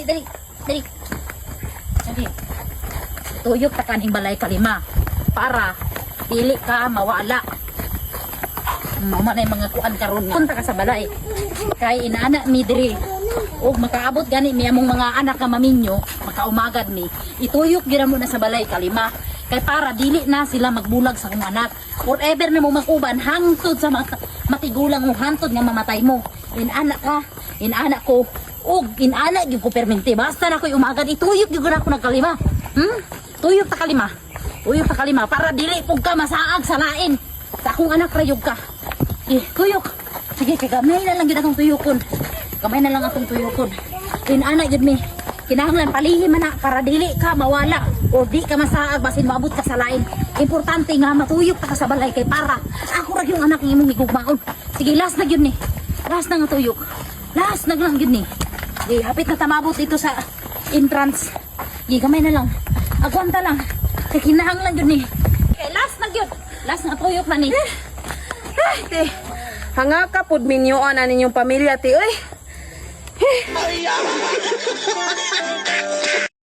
Dali, dali. Dali. Tuyok ta kaning balay kalima para dili ka mawala. Mama na yung mga kuan karon nga. Punta ka sa balay. Kay inaana mi diri. O makaabot gani mi among mga anak nga maminyo, makaumagad ni. Ituyok gyud mo na sa balay kalima. Kay para dili na sila magbulag sa akong anak. Forever na mo makuban hangtod sa matigulang mo, hangtod nga mamatay mo. Inaana ka, inaana ko. Og inaana gyud ko permente. Basta na ko'y umagad ituyok gyud na ako nagkalima. Tuyok ta kalima. Tuyok ta kalima para dili pug ka masaag sa lain. Sa akong anak rayog ka. Tuyok. Sige, gamay na lang gyud akong tuyokon. Gamay na lang akong tuyokon. Inaana gyud mi. Kinahanglan palihim man na para dili ka mawala o di ka masaag basin maabot ka sa lain. Importante nga matuyok ta ka sa balay kay para ako ra yung anak ng imong higugmaon. Sige, last na gyud ni. Last na nga tuyok. Last na lang gyud ni. Di hapit na tamabot dito sa entrance. Di gamay na lang. Agwanta lang. Kay kinahanglan gyud ni. Okay, last na gyud. Last na tuyok na ni. Te, hanga ka pud minyoan na ninyong pamilya, te. Uy.